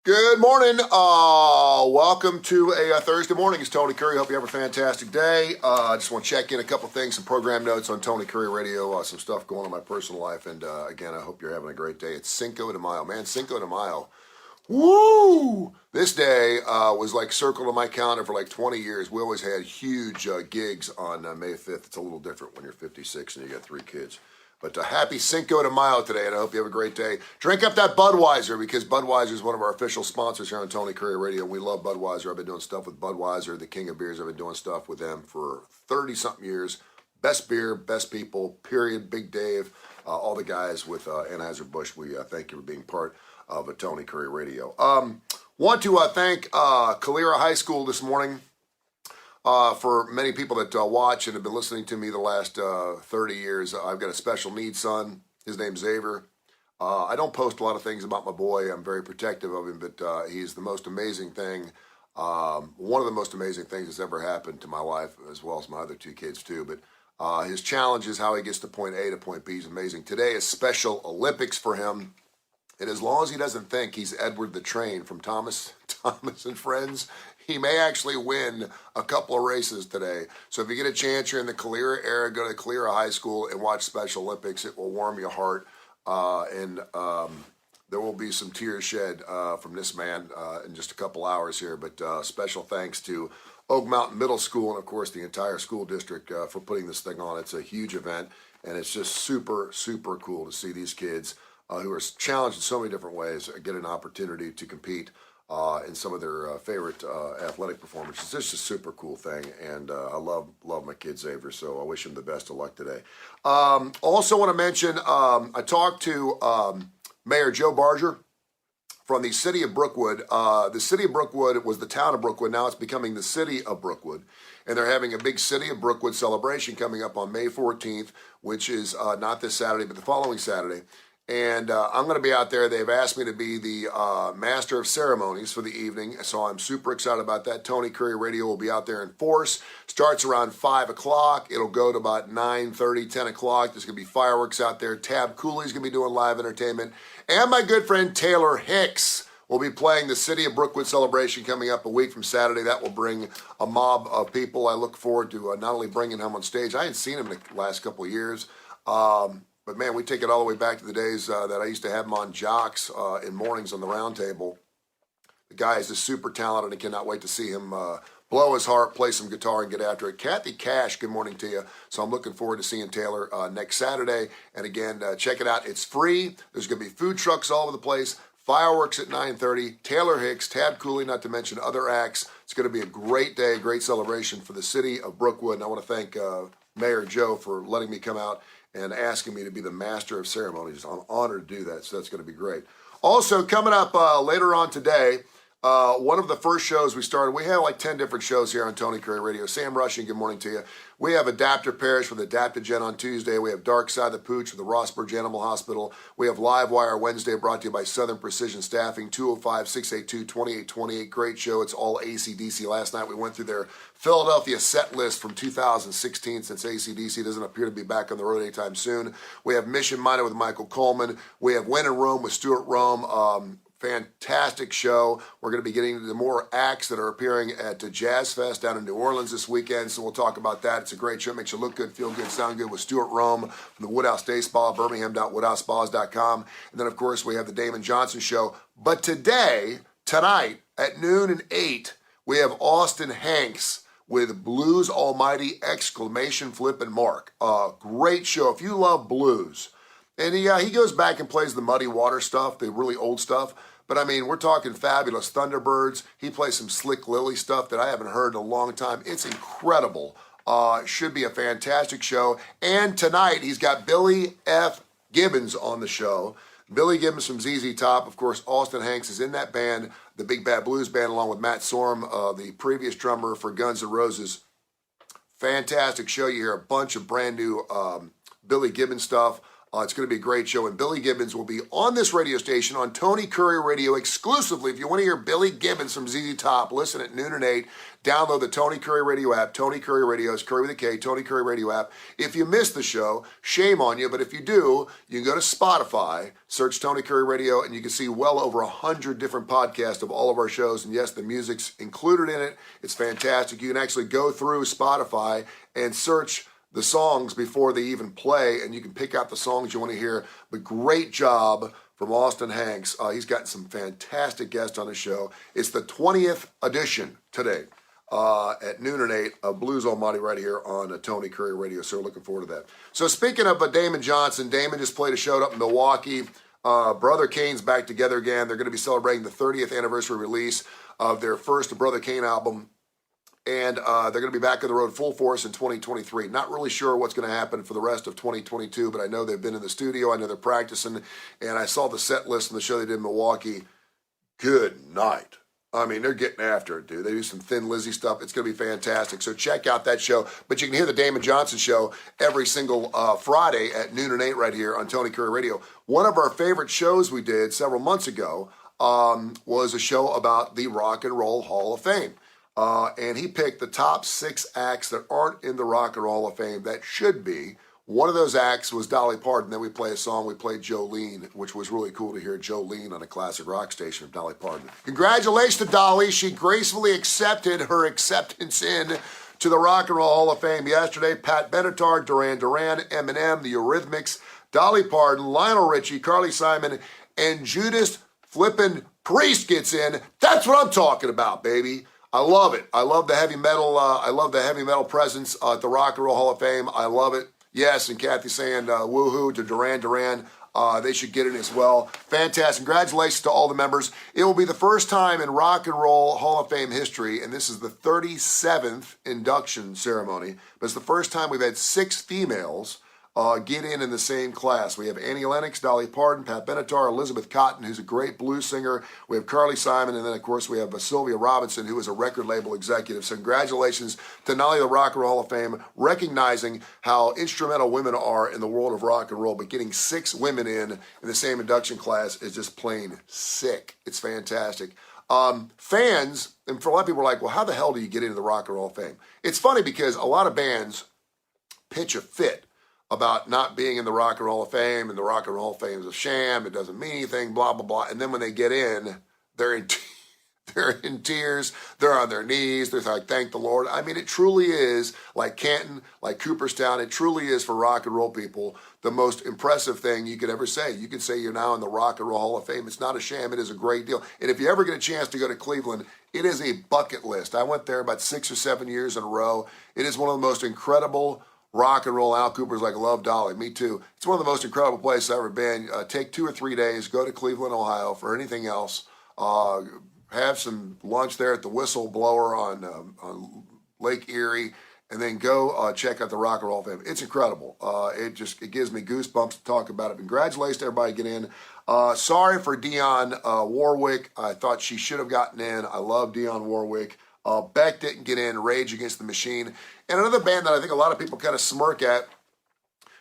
Good morning. Welcome to a Thursday morning. It's Tony Curry. Hope you have a fantastic day. I just want to check in a couple things, some program notes on Tony Curry Radio, some stuff going on in my personal life. And again, I hope you're having a great day. It's Cinco de Mayo. Man, Cinco de Mayo. Woo! This day was like circled on my calendar for like 20 years. We always had huge gigs on May 5th. It's a little different when you're 56 and you got 3 kids. But happy Cinco de Mayo today, and I hope you have a great day. Drink up that Budweiser, because Budweiser is one of our official sponsors here on Tony Curry Radio. We love Budweiser. I've been doing stuff with Budweiser, the king of beers. I've been doing stuff with them for 30-something years. Best beer, best people, period. Big Dave, all the guys with Anheuser-Busch, we thank you for being part of Tony Curry Radio. Want to thank Kurre High School this morning. For many people that watch and have been listening to me the last 30 years, I've got a special needs son. His name's Xavier. I don't post a lot of things about my boy. I'm very protective of him, but he's the most amazing thing. One of the most amazing things that's ever happened to my life, as well as my other 2 kids too. But his challenge is how he gets to point A to point B is amazing. Today is Special Olympics for him. And as long as he doesn't think he's Edward the Train from Thomas and Friends, he may actually win a couple of races today. So if you get a chance, you're in the Kurre area, go to Kurre High School and watch Special Olympics. It will warm your heart. And there will be some tears shed from this man in just a couple hours here. But special thanks to Oak Mountain Middle School and, of course, the entire school district for putting this thing on. It's a huge event, and it's just super, super cool to see these kids who are challenged in so many different ways get an opportunity to compete in some of their favorite athletic performances. It's just a super cool thing, and I love my kid Xavier, so I wish him the best of luck today. Also want to mention, I talked to Mayor Joe Barger from the city of Brookwood. The city of Brookwood was the town of Brookwood. Now it's becoming the city of Brookwood, and they're having a big city of Brookwood celebration coming up on May 14th, which is not this Saturday, but the following Saturday. And I'm going to be out there. They've asked me to be the master of ceremonies for the evening, so I'm super excited about that. Tony Curry Radio will be out there in force. Starts around 5 o'clock. It'll go to about 9:30, 10 o'clock. There's going to be fireworks out there. Tab Cooley's going to be doing live entertainment. And my good friend Taylor Hicks will be playing the City of Brookwood celebration coming up a week from Saturday. That will bring a mob of people. I look forward to not only bringing him on stage. I hadn't seen him in the last couple of years. But man, we take it all the way back to the days that I used to have him on Jocks in mornings on the round table. The guy is just super talented. I cannot wait to see him blow his heart, play some guitar, and get after it. Kathy Cash, good morning to you. So I'm looking forward to seeing Taylor next Saturday. And again, check it out. It's free. There's going to be food trucks all over the place. Fireworks at 9:30. Taylor Hicks, Tab Cooley, not to mention other acts. It's going to be a great day, great celebration for the city of Brookwood. And I want to thank Mayor Joe for letting me come out and asking me to be the master of ceremonies. I'm honored to do that, so that's going to be great. Also, coming up later on today, one of the first shows we started, we have like 10 different shows here on Tony Curry Radio. Sam Rushing, good morning to you. We have Adapter Parish with Adaptogen on Tuesday. We have Dark Side of the Pooch with the Rossburg Animal Hospital. We have Live Wire Wednesday brought to you by Southern Precision Staffing, 205-682-2828. Great show. It's all AC/DC. Last night we went through their Philadelphia set list from 2016, since AC/DC doesn't appear to be back on the road anytime soon. We have Mission Minded with Michael Coleman. We have When in Rome with Stuart Rome. Fantastic show. We're going to be getting into more acts that are appearing at Jazz Fest down in New Orleans this weekend, so we'll talk about that. It's a great show. Makes you look good, feel good, sound good with Stuart Rome from the Woodhouse Day Spa, birmingham.woodhousespas.com. And then, of course, we have the Damon Johnson Show. But tonight, at noon and 8, we have Austin Hanks with Blues Almighty! Flip and Mark. Great show. If you love blues, and he goes back and plays the Muddy Water stuff, the really old stuff. But I mean, we're talking Fabulous Thunderbirds. He plays some Slick Lily stuff that I haven't heard in a long time. It's incredible. Should be a fantastic show. And tonight, he's got Billy F. Gibbons on the show. Billy Gibbons from ZZ Top. Of course, Austin Hanks is in that band, the Big Bad Blues Band, along with Matt Sorum, the previous drummer for Guns N' Roses. Fantastic show. You hear a bunch of brand new Billy Gibbons stuff. It's going to be a great show, and Billy Gibbons will be on this radio station on Tony Curry Radio exclusively. If you want to hear Billy Gibbons from ZZ Top, listen at noon and 8. Download the Tony Curry Radio app. Tony Curry Radio is Curry with a K, Tony Curry Radio app. If you missed the show, shame on you, but if you do, you can go to Spotify, search Tony Curry Radio, and you can see well over 100 different podcasts of all of our shows. And yes, the music's included in it. It's fantastic. You can actually go through Spotify and search the songs before they even play, and you can pick out the songs you want to hear. But great job from Austin Hanks. He's gotten some fantastic guests on the show. It's the 20th edition today at noon and 8 of Blues Almighty right here on Tony Curry Radio. So we're looking forward to that. So speaking of Damon Johnson, Damon just played a show up in Milwaukee. Brother Kane's back together again. They're going to be celebrating the 30th anniversary release of their first Brother Kane album. And they're going to be back on the road full force in 2023. Not really sure what's going to happen for the rest of 2022, but I know they've been in the studio. I know they're practicing. And I saw the set list on the show they did in Milwaukee. Good night. I mean, they're getting after it, dude. They do some Thin Lizzy stuff. It's going to be fantastic. So check out that show. But you can hear the Damon Johnson show every single Friday at noon and 8 right here on Tony Curry Radio. One of our favorite shows we did several months ago was a show about the Rock and Roll Hall of Fame. And he picked the top 6 acts that aren't in the Rock and Roll Hall of Fame that should be. One of those acts was Dolly Parton. Then we play a song. We played Jolene, which was really cool to hear Jolene on a classic rock station of Dolly Parton. Congratulations to Dolly. She gracefully accepted her acceptance in to the Rock and Roll Hall of Fame yesterday. Pat Benatar, Duran Duran, Eminem, the Eurythmics, Dolly Parton, Lionel Richie, Carly Simon, and Judas Flippin' Priest gets in. That's what I'm talking about, baby. I love it. I love the heavy metal. I love the heavy metal presence at the Rock and Roll Hall of Fame. I love it. Yes, and Kathy saying woohoo to Duran Duran. They should get it as well. Fantastic. Congratulations to all the members. It will be the first time in Rock and Roll Hall of Fame history, and this is the 37th induction ceremony, but it's the first time we've had 6 females get in the same class. We have Annie Lennox, Dolly Parton, Pat Benatar, Elizabeth Cotton, who's a great blues singer. We have Carly Simon, and then, of course, we have Sylvia Robinson, who is a record label executive. So congratulations to not only the Rock and Roll Hall of Fame, recognizing how instrumental women are in the world of rock and roll, but getting 6 women in the same induction class is just plain sick. It's fantastic. Fans, and for a lot of people are like, well, how the hell do you get into the Rock and Roll Hall of Fame? It's funny because a lot of bands pitch a fit about not being in the Rock and Roll Hall of Fame, and the Rock and Roll Hall of Fame is a sham, it doesn't mean anything, blah, blah, blah. And then when they get in, they're in tears, they're on their knees, they're like, thank the Lord. I mean, it truly is, like Canton, like Cooperstown, it truly is for rock and roll people the most impressive thing you could ever say. You could say you're now in the Rock and Roll Hall of Fame. It's not a sham, it is a great deal. And if you ever get a chance to go to Cleveland, it is a bucket list. I went there about 6 or 7 years in a row. It is one of the most incredible rock and roll. Al Cooper's like, love Dolly. Me too. It's one of the most incredible places I've ever been. Take 2 or 3 days, go to Cleveland, Ohio for anything else. Have some lunch there at the Whistleblower on Lake Erie, and then go check out the Rock and Roll Fame. It's incredible. It gives me goosebumps to talk about it. Congratulations to everybody get in. Sorry for Dionne Warwick. I thought she should have gotten in. I love Dionne Warwick. Beck didn't get in. Rage Against the Machine. And another band that I think a lot of people kind of smirk at,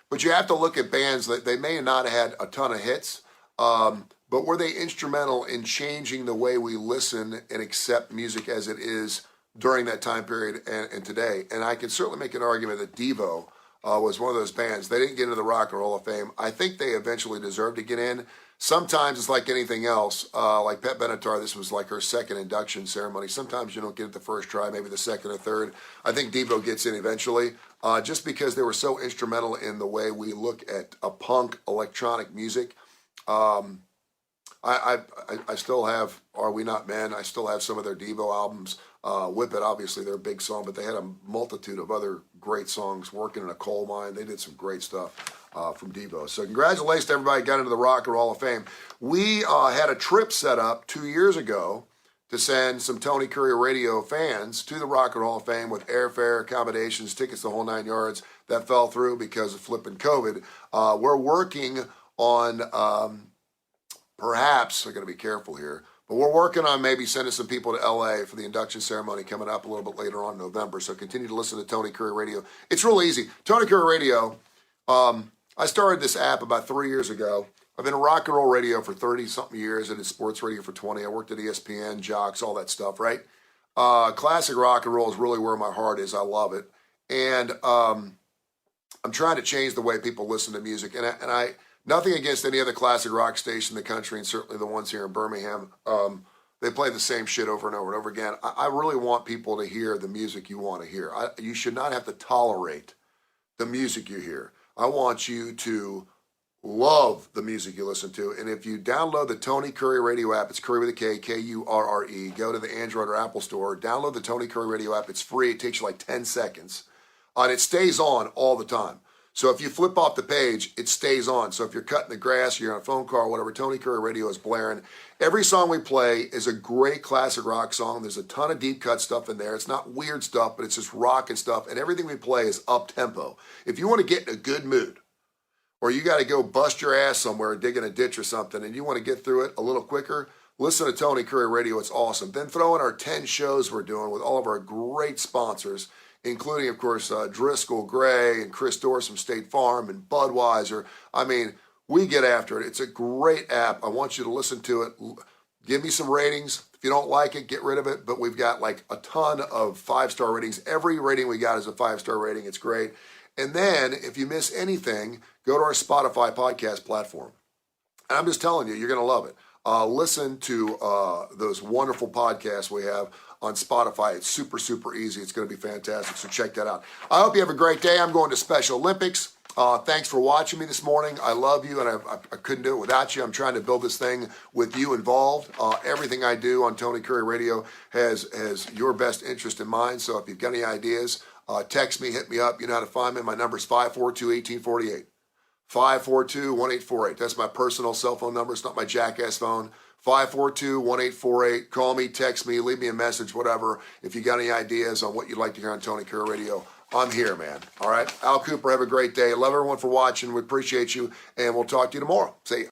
but you have to look at bands that they may not have had a ton of hits, but were they instrumental in changing the way we listen and accept music as it is during that time period and today? And I can certainly make an argument that Devo was one of those bands. They didn't get into the Rock and Roll of Fame. I think they eventually deserved to get in. Sometimes it's like anything else. Like Pat Benatar, this was like her second induction ceremony. Sometimes you don't get it the first try, maybe the second or third. I think Devo gets in eventually, just because they were so instrumental in the way we look at a punk electronic music. I still have Are We Not Men? I still have some of their Devo albums. Whip It, obviously, their big song, but they had a multitude of other great songs. Working in a Coal Mine, they did some great stuff from Devo. So congratulations to everybody who got into the Rock and Roll Hall of Fame. We had a trip set up 2 years ago to send some Tony Curry Radio fans to the Rock and Roll Hall of Fame with airfare, accommodations, tickets, the whole 9 yards. That fell through because of flipping COVID. We're working on perhaps, I got to be careful here, but we're working on maybe sending some people to LA for the induction ceremony coming up a little bit later on in November. So continue to listen to Tony Curry Radio. It's real easy. Tony Curry Radio, I started this app about 3 years ago. I've been in rock and roll radio for 30-something years. I did sports radio for 20. I worked at ESPN, Jocks, all that stuff, right? Classic rock and roll is really where my heart is. I love it. And I'm trying to change the way people listen to music. And I nothing against any other classic rock station in the country, and certainly the ones here in Birmingham. They play the same shit over and over and over again. I really want people to hear the music you want to hear. You should not have to tolerate the music you hear. I want you to love the music you listen to. And if you download the Tony Kurre Radio app, it's Kurre with a K, Kurre, go to the Android or Apple store, download the Tony Kurre Radio app. It's free. It takes you like 10 seconds. And it stays on all the time. So if you flip off the page, it stays on. So if you're cutting the grass, you're on a phone call, or whatever, Tony Kurre Radio is blaring. Every song we play is a great classic rock song. There's a ton of deep cut stuff in there. It's not weird stuff, but it's just rock and stuff. And everything we play is up-tempo. If you want to get in a good mood, or you got to go bust your ass somewhere, dig in a ditch or something, and you want to get through it a little quicker, listen to Tony Kurre Radio. It's awesome. Then throw in our 10 shows we're doing with all of our great sponsors, including, of course, Driscoll, Gray, and Chris Dorr from State Farm, and Budweiser. I mean, we get after it. It's a great app. I want you to listen to it. Give me some ratings. If you don't like it, get rid of it. But we've got like a ton of 5-star ratings. Every rating we got is a 5-star rating. It's great. And then, if you miss anything, go to our Spotify podcast platform. And I'm just telling you, you're going to love it. Listen to those wonderful podcasts we have on Spotify. It's super, super easy. It's going to be fantastic. So check that out. I hope you have a great day. I'm going to Special Olympics. Thanks for watching me this morning. I love you, and I couldn't do it without you. I'm trying to build this thing with you involved. Everything I do on Tony Kurre Radio has your best interest in mind. So if you've got any ideas, text me, hit me up. You know how to find me. My number is 542-1848. 542-1848. That's my personal cell phone number. It's not my jackass phone. 542-1848. Call me, text me, leave me a message, whatever. If you got any ideas on what you'd like to hear on Tony Kurre Radio, I'm here, man. All right? Al Cooper, have a great day. Love everyone for watching. We appreciate you, and we'll talk to you tomorrow. See you.